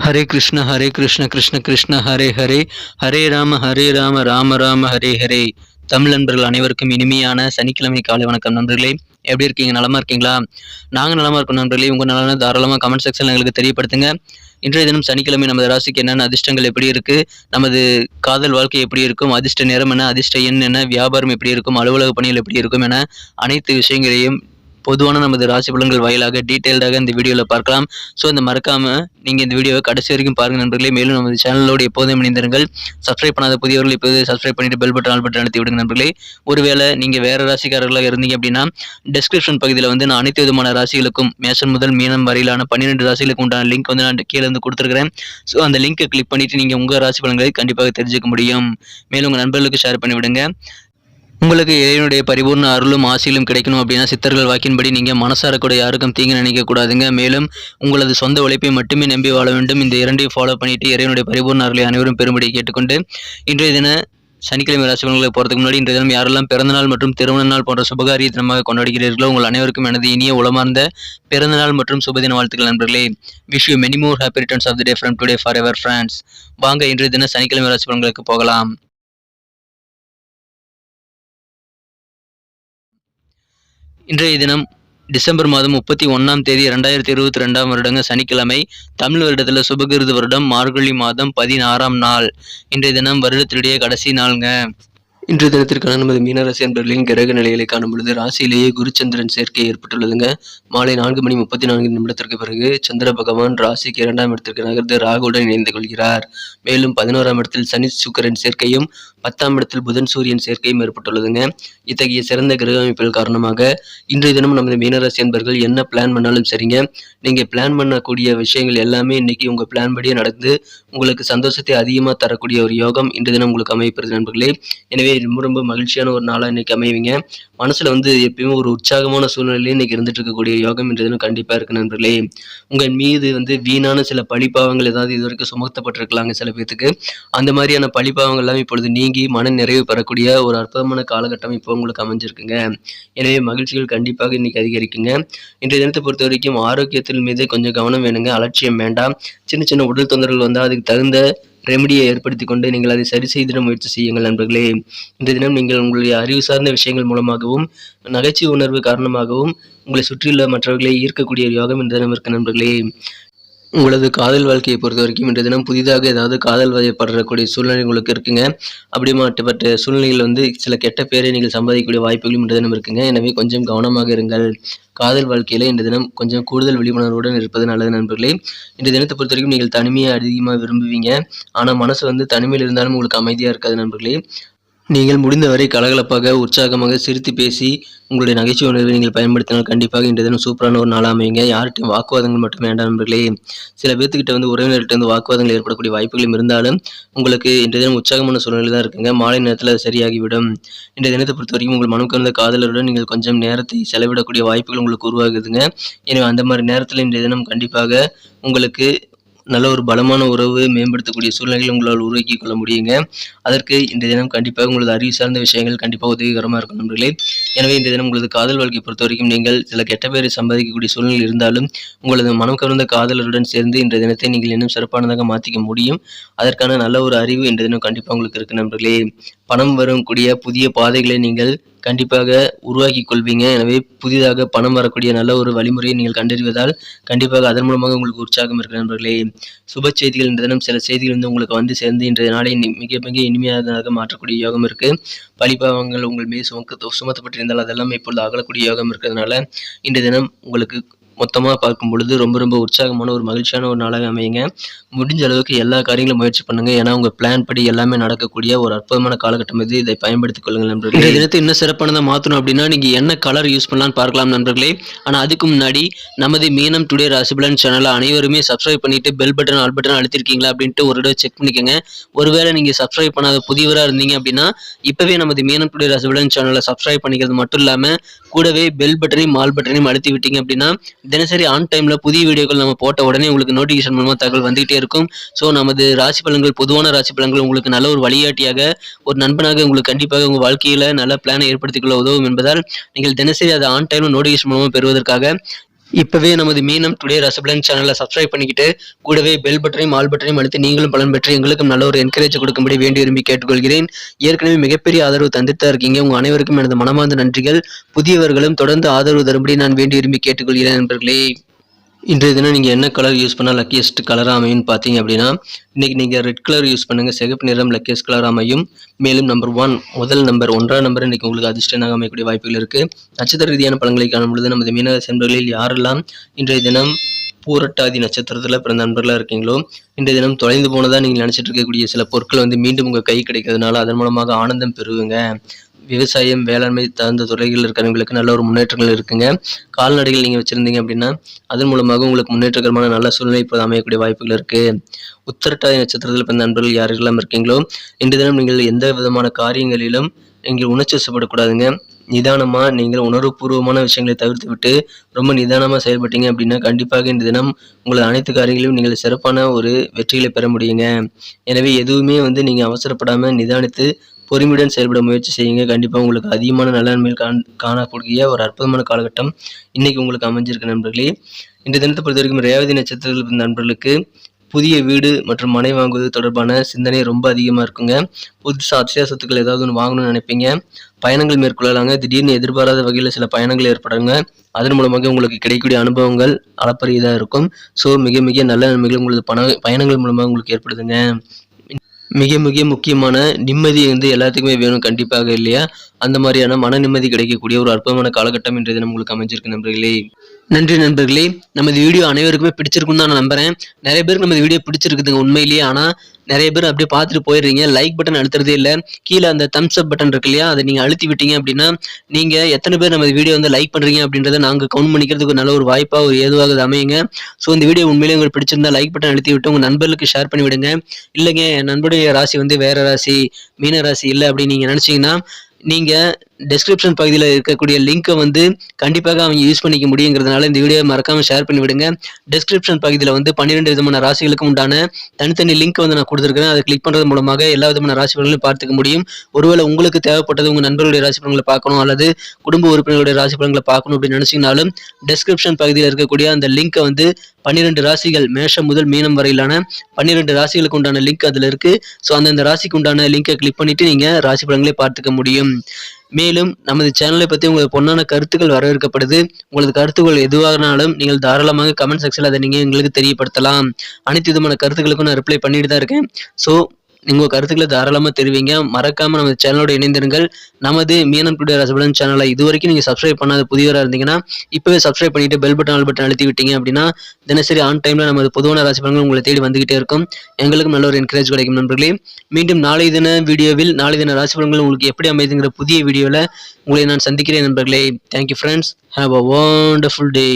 ஹரே கிருஷ்ண கிருஷ்ண கிருஷ்ண ஹரே ஹரே, ஹரே ராம ராம ராம ஹரே ஹரே. தமிழ் நண்பர்கள் அனைவருக்கும் இனிமையான சனிக்கிழமை காலை வணக்கம் நண்பர்களே. எப்படி இருக்கீங்க? நலமா இருக்கீங்களா? நாங்கள் நலமா இருக்கோம் நண்பர்களே. உங்கள் நலனை தாராளமாக கமெண்ட் செக்ஷனில் எங்களுக்கு தெரியப்படுத்துங்க. இன்றைய தினம் சனிக்கிழமை நமது ராசிக்கு என்னென்ன அதிர்ஷ்டங்கள் எப்படி இருக்கு, நமது காதல் வாழ்க்கை எப்படி இருக்கும், அதிர்ஷ்ட நேரம் என்ன, அதிர்ஷ்ட எண் என்ன, வியாபாரம் எப்படி இருக்கும், அலுவலக பணிகள் எப்படி இருக்கும் என அனைத்து விஷயங்களையும் பொதுவான நமது ராசி பலன்கள் வாயிலாக டீட்டெயில்டாக இந்த வீடியோவில் பார்க்கலாம். ஸோ இந்த மறக்காம நீங்கள் இந்த வீடியோவை கடைசி வரைக்கும் பாருங்கள் நண்பர்களே. மேலும் நமது சேனலோடு எப்போதும் இணைந்திருங்கள். சப்ஸ்கிரைப் பண்ணாத புதியவர்கள் இப்போது சப்ஸ்கிரைப் பண்ணிட்டு பெல் பட்டன் ஆல் பட்டன் அழுத்தி விடுங்க நண்பர்களே. ஒருவேளை நீங்கள் வேறு ராசிக்காரர்களாக இருந்தீங்க அப்படின்னா டிஸ்கிரிப்ஷன் பகுதியில் வந்து நான் அனைத்து விதமான ராசிகளுக்கும் மேஷம் முதல் மீனம் வரையிலான 12 ராசிகளுக்கு உண்டான லிங்க் வந்து நான் கீழே வந்து கொடுத்துருக்கிறேன். ஸோ அந்த லிங்கை கிளிக் பண்ணிவிட்டு நீங்கள் உங்கள் ராசி பலன்களை கண்டிப்பாக தெரிஞ்சுக்க முடியும். மேலும் உங்கள் நண்பர்களுக்கு ஷேர் பண்ணிவிடுங்க. உங்களுக்கு இறைவனுடைய பரிபூர்ண அருளும் ஆசையிலும் கிடைக்கணும் அப்படின்னா சித்தர்கள் வாக்கின்படி நீங்கள் மனசார கூட யாருக்கும் தீங்கு நினைக்கக்கூடாதுங்க. மேலும் உங்களது சொந்த உழைப்பை மட்டுமே நம்பி வாழ வேண்டும். இந்த இரண்டையும் ஃபாலோ பண்ணிட்டு இறைவனுடைய பரிபூர்ண அருளை அனைவரும் பெரும்படி கேட்டுக்கொண்டு இன்றைய தின சனிக்கிழமை ராசி பலன்களை போகிறதுக்கு முன்னாடி இன்றைய தினம் யாரெல்லாம் பிறந்தநாள் மற்றும் திருமண நாள் போன்ற சுபகாரிய தினமாக கொண்டாடுகிறீர்களோ உங்கள் அனைவருக்கும் எனது இனிய உளமார்ந்த பிறந்தநாள் மற்றும் சுபதின வாழ்த்துக்கள் நண்பர்களே. Wish you many more happy returns of the day from today forever friends. வாங்க இன்றைய தின சனிக்கிழமை ராசி பலன்களுக்கு போகலாம். இன்றைய தினம் டிசம்பர் மாதம் 31ஆம் தேதி 2022ஆம் வருடங்க சனிக்கிழமை. தமிழ் வருடத்தில் சுபகிருது வருடம் மார்கழி மாதம் 16ஆம் நாள். இன்றைய தினம் வருடத்தினுடைய கடைசி நாளுங்க. இன்றைய தினத்திற்கான நமது மீனராசி அன்பர்களின் கிரக நிலைகளை காணும் பொழுது ராசியிலேயே குருச்சந்திரன் சேர்க்கை ஏற்பட்டுள்ளதுங்க. மாலை 4:34 பிறகு சந்திர பகவான் ராசிக்கு 2ஆம் இடத்திற்கு நகர்ந்து ராகுவுடன் இணைந்து கொள்கிறார். மேலும் 11ஆம் இடத்தில் சனி சுக்கிரன் சேர்க்கையும் 10ஆம் இடத்தில் புதன் சூரியன் சேர்க்கையும் ஏற்பட்டுள்ளதுங்க. இத்தகைய சிறந்த கிரக அமைப்புகள் காரணமாக இன்றைய தினம் நமது மீனராசி அன்பர்கள் என்ன பிளான் பண்ணாலும் சரிங்க, நீங்கள் பிளான் பண்ணக்கூடிய விஷயங்கள் எல்லாமே இன்னைக்கு உங்கள் பிளான் படியே நடந்து உங்களுக்கு சந்தோஷத்தை அதிகமாக தரக்கூடிய ஒரு யோகம் இன்றைய தினம் உங்களுக்கு அமைப்பது நண்பர்களே. எனவே ரொம்ப ரொம்ப மகிழ்ச்சியான ஒரு நாளாக இன்னைக்கு அமைவீங்க. மனசுல வந்து எப்பயுமே ஒரு உற்சாகமான சூழ்நிலையிலே இன்னைக்கு இருந்துட்டு இருக்கக்கூடிய யோகம் இன்றைய தினம் கண்டிப்பா இருக்கு நண்பர்களே. உங்கள் மீது வந்து வீணான சில பழிப்பாவங்கள் ஏதாவது இது வரைக்கும் சுமத்தப்பட்டிருக்கலாங்க சில பேத்துக்கு. அந்த மாதிரியான பழிப்பாவங்கள் எல்லாம் இப்பொழுது நீங்கி மன நிறைவு பெறக்கூடிய ஒரு அற்புதமான காலகட்டம் இப்போ உங்களுக்கு அமைஞ்சிருக்குங்க. எனவே மகிழ்ச்சிகள் கண்டிப்பாக இன்னைக்கு அதிகரிக்குங்க. இன்றைய தினத்தை பொறுத்த வரைக்கும் ஆரோக்கியத்தின் மீது கொஞ்சம் கவனம் வேணுங்க. அலட்சியம் வேண்டாம். சின்ன சின்ன உடல் தொந்தரவுகள் வந்தால் அதுக்கு தகுந்த ரெமடியை ஏற்படுத்தி கொண்டு நீங்கள் அதை சரி செய்திட முயற்சி செய்யுங்கள் நண்பர்களே. இன்றைய தினம் நீங்கள் உங்களுடைய அறிவு சார்ந்த விஷயங்கள் மூலமாகவும் நகைச்சுவை உணர்வு காரணமாகவும் உங்களை சுற்றியுள்ள மற்றவர்களை ஈர்க்கக்கூடிய யோகம் இந்த தினம் இருக்கு நண்பர்களே. உங்களது காதல் வாழ்க்கையை பொறுத்த வரைக்கும் இன்றைய தினம் புதிதாக ஏதாவது காதல் வயப்படக்கூடிய சூழ்நிலை உங்களுக்கு இருக்குங்க. அப்படிப்பட்ட சூழ்நிலைகள் வந்து சில கெட்ட பேரை நீங்கள் சம்பாதிக்கக்கூடிய வாய்ப்புகளும் இன்றைய தினம் இருக்குங்க. எனவே கொஞ்சம் கவனமாக இருங்கள். காதல் வாழ்க்கையில இந்த தினம் கொஞ்சம் கூடுதல் விழிப்புணர்வுடன் இருப்பது நல்லது நண்பர்களே. இன்றைய தினத்தை பொறுத்த வரைக்கும் நீங்கள் தனிமையை அதிகமாக விரும்புவீங்க. ஆனால் மனசு வந்து தனிமையில் இருந்தாலும் உங்களுக்கு அமைதியாக இருக்காது நண்பர்களே. நீங்கள் முடிந்தவரை கலகலப்பாக உற்சாகமாக சிரித்து பேசி உங்களுடைய நகைச்சுவை உணர்வை நீங்கள் பயன்படுத்தினால் கண்டிப்பாக இன்றைய தினம் சூப்பரான ஒரு நாளாக அமைங்க. யார்கிட்டையும் வாக்குவாதங்கள் மட்டும் வேண்டாம் நண்பர்களே. சில பேர்த்துக்கிட்ட வந்து உறவினர்கிட்ட வந்து வாக்குவாதங்கள் ஏற்படக்கூடிய வாய்ப்புகளும் இருந்தாலும் உங்களுக்கு இன்றைய தினம் உற்சாகமான சூழ்நிலை தான் இருக்குங்க. மாலை நேரத்தில் அது சரியாகிவிடும். இன்றைய தினத்தை பொறுத்த வரைக்கும் உங்கள் மனம் கலந்த காதலருடன் நீங்கள் கொஞ்சம் நேரத்தை செலவிடக்கூடிய வாய்ப்புகள் உங்களுக்கு உருவாகுதுங்க. எனவே அந்த மாதிரி நேரத்தில் இன்றைய தினம் கண்டிப்பாக உங்களுக்கு நல்ல ஒரு பலமான உறவு மேம்படுத்தக்கூடிய சூழ்நிலைகளை உங்களால் உருவாக்கி கொள்ள முடியுங்க. அதற்கு இன்றைய தினம் கண்டிப்பாக உங்களது அறிவு சார்ந்த விஷயங்கள் கண்டிப்பாக உதவிகரமாக இருக்கும் நண்பர்களே. எனவே இன்றைய தினம் உங்களது காதல் வாழ்க்கையை பொறுத்த வரைக்கும் நீங்கள் சில கெட்ட பேரை சம்பாதிக்கக்கூடிய சூழ்நிலை இருந்தாலும் உங்களது மனம் கவர்ந்த காதலருடன் சேர்ந்து இன்றைய தினத்தை நீங்கள் இன்னும் சிறப்பானதாக மாற்றிக்க முடியும். அதற்கான நல்ல ஒரு அறிவு இன்றைய தினம் கண்டிப்பாக உங்களுக்கு இருக்கு நண்பர்களே. பணம் வரக்கூடிய புதிய பாதைகளை நீங்கள் கண்டிப்பாக உருவாக்கி கொள்வீங்க. எனவே புதிதாக பணம் வரக்கூடிய நல்ல ஒரு வழிமுறையை நீங்கள் கண்டறிவதால் கண்டிப்பாக அதன் மூலமாக உங்களுக்கு உற்சாகம் இருக்கிற நண்பர்களே. சுப செய்திகள் இன்றைய தினம் சில செய்திகள் வந்து உங்களுக்கு வந்து சேர்ந்து இன்றைய நாளை மிக மிக இனிமையானதாக மாற்றக்கூடிய யோகம் இருக்கு. பழிபாவங்கள் உங்கள் மீது சுமத்தப்பட்டிருந்தால் அதெல்லாம் இப்பொழுது அகலக்கூடிய யோகம் இருக்கிறதுனால இன்றைய தினம் உங்களுக்கு மொத்தமாக பார்க்கும் பொழுது ரொம்ப ரொம்ப உற்சாகமான ஒரு மகிழ்ச்சியான ஒரு நாளாக அமையுங்க. முடிஞ்ச அளவுக்கு எல்லா காரியங்களும் முயற்சி பண்ணுங்க. ஏன்னா உங்க பிளான் படி எல்லாமே நடக்கக்கூடிய ஒரு அற்புதமான காலகட்டம் இது. இதை பயன்படுத்திக் கொள்ளுங்கள் நண்பர்களே. இந்த தினத்தை இன்னும் சிறப்பானதாக மாற்றணும் அப்படின்னா நீங்க என்ன கலர் யூஸ் பண்ணலாம்னு பார்க்கலாம் நண்பர்களே. ஆனால் அதுக்கு முன்னாடி நமது மீனம் டுடே ராசிபலன் சேனலை அனைவருமே சப்ஸ்கிரைப் பண்ணிட்டு பெல் பட்டன் ஆல் பட்டன் அழுத்திருக்கீங்களா அப்படின்ட்டு ஒரு தடவை செக் பண்ணிக்கோங்க. ஒருவேளை நீங்க சப்ஸ்கிரைப் பண்ணாத புதியவராக இருந்தீங்க அப்படின்னா இப்பவே நமது மீனம் டுடே ராசிபலன் சேனலை சப்ஸ்கிரைப் பண்ணிக்கிறது மட்டும் இல்லாம கூடவே பெல் பட்டனையும் ஆல் பட்டனையும் அழுத்தி விட்டீங்க அப்படின்னா தினசரி ஆன் டைம்ல புதிய வீடியோக்கள் நம்ம போட்ட உடனே உங்களுக்கு நோட்டிஃபிகேஷன் மூலமா தகவல் வந்துகிட்டே இருக்கும். ஸோ நமது ராசி பலன்கள் பொதுவான ராசி பலன்கள் உங்களுக்கு நல்ல ஒரு வழிகாட்டியாக ஒரு நண்பனாக உங்களுக்கு கண்டிப்பாக உங்கள் வாழ்க்கையில நல்ல பிளானை ஏற்படுத்திக் கொள்ள உதவும் என்பதால் நீங்கள் தினசரி அதை ஆன் டைம்ல நோட்டிஃபிகேஷன் மூலமா பெறுவதற்காக இப்பவே நமது மீனம் டுடே ரசபலன் சேனலை சப்ஸ்கிரைப் பண்ணிக்கிட்டு கூடவே பெல் பட்டனையும் ஆல் பட்டனையும் அழுத்தி நீங்களும் பலன் பெற்று எங்களுக்கும் நல்ல ஒரு என்கரேஜ் கொடுக்கும்படி வேண்டி விரும்பி கேட்டுக்கொள்கிறேன். ஏற்கனவே மிகப்பெரிய ஆதரவு தந்துட்டு தான் இருக்கீங்க. உங்க அனைவருக்கும் எனது மனமார்ந்த நன்றிகள். புதியவர்களும் தொடர்ந்து ஆதரவு தரும்படி நான் வேண்டி விரும்பி கேட்டுக்கொள்கிறேன் நண்பர்களே. இன்றைய தினம் நீங்கள் என்ன கலர் யூஸ் பண்ணால் லக்கியஸ்ட் கலராக அமையும் பார்த்தீங்க அப்படின்னா, இன்றைக்கி நீங்கள் ரெட் கலர் யூஸ் பண்ணுங்கள். சிகப்பு நிறம் லக்கியஸ்ட் கலர் அமையும். மேலும் நம்பர் 1 முதல் நம்பர் 1ஆம் நம்பர் இன்றைக்கி உங்களுக்கு அதிர்ஷ்டனாக அமையக்கூடிய வாய்ப்புகள் இருக்குது. நட்சத்திர ரீதியான பலன்களை காணும் பொழுது நமது மீனராசி நண்பர்களில் யாரெல்லாம் இன்றைய தினம் பூரட்டாதி நட்சத்திரத்தில் பிறந்த நண்பர்களாக இருக்கீங்களோ, இன்றைய தினம் தொலைந்து போனதாக நீங்கள் நினச்சிட்டு இருக்கக்கூடிய சில பொருட்கள் மீண்டும் உங்கள் கை கிடைக்கிறதுனால அதன் மூலமாக ஆனந்தம் பெறுவீங்க. விவசாயம், வேளாண்மை சார்ந்த துறைகள் இருக்கிறவங்களுக்கு நல்ல ஒரு முன்னேற்றங்கள் இருக்குங்க. கால்நடைகள் நீங்கள் வச்சுருந்தீங்க அப்படின்னா அதன் மூலமாக உங்களுக்கு முன்னேற்றகரமான நல்ல சூழ்நிலை இப்போது அமையக்கூடிய வாய்ப்புகள் இருக்குது. உத்திரட்டாதி நட்சத்திரத்தில் பிறந்த நண்பர்கள் யாரெல்லாம் இருக்கீங்களோ, இன்றைய தினம் நீங்கள் எந்த விதமான காரியங்களிலும் நீங்கள் உணர்ச்சி வசப்படக்கூடாதுங்க. நிதானமாக நீங்கள் உணர்வுபூர்வமான விஷயங்களை தவிர்த்து விட்டு ரொம்ப நிதானமாக செயல்பட்டீங்க அப்படின்னா கண்டிப்பாக இந்த தினம் உங்களது அனைத்து காரியங்களிலும் நீங்கள் சிறப்பான ஒரு வெற்றிகளை பெற முடியுங்க. எனவே எதுவுமே நீங்கள் அவசரப்படாமல் நிதானித்து பொறுமையுடன் செயல்பட முயற்சி செய்யுங்க. கண்டிப்பாக உங்களுக்கு அதிகமான நல்ல நன்மைகள் காணக்கூடிய ஒரு அற்புதமான காலகட்டம் இன்னைக்கு உங்களுக்கு அமைஞ்சிருக்கு நண்பர்களே. இந்த தினத்தை பொறுத்த வரைக்கும் ரேவதி நட்சத்திரத்தில் நண்பர்களுக்கு புதிய வீடு மற்றும் மனை வாங்குவது தொடர்பான சிந்தனை ரொம்ப அதிகமாக இருக்குங்க. புதுசாக அத்தியாவசிய சொத்துக்கள் ஏதாவது ஒன்று வாங்கணும்னு நினைப்பீங்க. பயணங்கள் மேற்கொள்ளலாங்க. திடீர்னு எதிர்பாராத வகையில் சில பயணங்கள் ஏற்படுங்க. அதன் மூலமாக உங்களுக்கு கிடைக்கக்கூடிய அனுபவங்கள் அளப்பரியதாக இருக்கும். ஸோ மிக மிக நல்ல நன்மைகள் உங்களது பயணங்கள் மூலமாக உங்களுக்கு ஏற்படுதுங்க. மிக மிக முக்கியமான நிம்மதி எல்லாத்துக்குமே வேணும் கண்டிப்பாக இல்லையா? அந்த மாதிரியான மன நிம்மதி கிடைக்கக்கூடிய ஒரு அற்புதமான காலகட்டம் இன்றைய தினம் உங்களுக்கு அமைஞ்சிருக்கு நண்பர்களே. நன்றி நண்பர்களே. நமது வீடியோ அனைவருக்குமே பிடிச்சிருக்குன்னு தான் நான் நம்புறேன். நிறைய பேருக்கு நமது வீடியோ பிடிச்சிருக்குதுங்க உண்மையிலேயே. ஆனால் நிறைய பேர் அப்படியே பார்த்துட்டு போயிடுறீங்க. லைக் பட்டன் அழுத்துறதே இல்லை. கீழே அந்த தம்ஸ் அப் பட்டன் இருக்கு இல்லையா, அதை நீங்கள் அழுத்தி விட்டீங்க அப்படின்னா நீங்கள் எத்தனை பேர் நமது வீடியோ லைக் பண்ணுறீங்க அப்படின்றத நாங்கள் கவுண்ட் பண்ணிக்கிறதுக்கு நல்ல ஒரு வாய்ப்பாக ஒரு ஏதுவாக அமையுங்க. ஸோ இந்த வீடியோ உண்மையிலேயே உங்களுக்கு பிடிச்சிருந்தா லைக் பட்டன் அழுத்தி விட்டு உங்கள் நண்பர்களுக்கு ஷேர் பண்ணி விடுங்க. இல்லைங்க என் நண்பருடைய ராசி வேற ராசி, மீன ராசி இல்லை அப்படின்னு நீங்கள் நினச்சிங்கன்னா நீங்கள் டெஸ்கிரிப்ஷன் பகுதியில் இருக்கக்கூடிய லிங்கை கண்டிப்பாக அவங்க யூஸ் பண்ணிக்க முடியுங்கிறதுனால இந்த வீடியோ மறக்காமல் ஷேர் பண்ணி விடுங்க. டெஸ்கிரிப்ஷன் பகுதியில் 12 விதமான ராசிகளுக்கு உண்டான தனித்தனி லிங்க் நான் கொடுத்துருக்கேன். அதை கிளிக் பண்ணுறது மூலமாக எல்லா விதமான ராசி பலன்களையும் பார்த்துக்க முடியும். ஒருவேளை உங்களுக்கு தேவைப்பட்டது உங்கள் நண்பர்களுடைய ராசி பலன்களை பார்க்கணும் அல்லது குடும்ப உறுப்பினர்களுடைய ராசி பலன்களை பார்க்கணும் அப்படின்னு நினச்சிங்கனாலும் டெஸ்கிரிப்ஷன் பகுதியில் இருக்கக்கூடிய அந்த லிங்கை 12 ராசிகள் மேஷம் முதல் மீனம் வரையிலான 12 ராசிகளுக்கு உண்டான லிங்க் அதில் இருக்கு. ஸோ அந்தந்த ராசிக்கு உண்டான லிங்கை கிளிக் பண்ணிட்டு நீங்கள் ராசி பலன்களை பார்த்துக்க முடியும். மேலும் நமது சேனலை பற்றி உங்களது பொன்னான கருத்துக்கள் வரவேற்கப்படுது. உங்களது கருத்துக்கள் எதுவாகனாலும் நீங்கள் தாராளமாக கமெண்ட் செக்ஷனில் அதை நீங்கள் எங்களுக்கு தெரியப்படுத்தலாம். அனைத்து விதமான கருத்துக்களுக்கும் நான் ரிப்ளை பண்ணிட்டு தான் இருக்கேன். ஸோ உங்கள் கருத்துக்களை தாராளமாக தெரிவிங்க. மறக்காமல் நமது சேனலோட இணைந்திருங்கள். நமது மீனம் டுடே ரசபலன் சேனலை இதுவரைக்கும் நீங்கள் சப்ஸ்கிரைப் பண்ணாத புதியவராக இருந்தீங்கன்னா இப்போவே சப்ஸ்கிரைப் பண்ணிட்டு பெல் பட்டன் ஆல் பட்டன் அழுத்தி விட்டீங்க அப்படின்னா தினசரி ஆன் டைமில் நமது பொதுவான ராசி பலன்கள் உங்களை தேடி வந்துகிட்டே இருக்கும். எங்களுக்கும் நல்ல ஒரு என்கரேஜ் கிடைக்கும் நண்பர்களே. மீண்டும் நாளை தின வீடியோவில் நாளை தின ராசி பலன்கள் உங்களுக்கு எப்படி அமைதுங்கிற புதிய வீடியோவில் உங்களை நான் சந்திக்கிறேன் நண்பர்களே. Thank you friends. Have a wonderful day.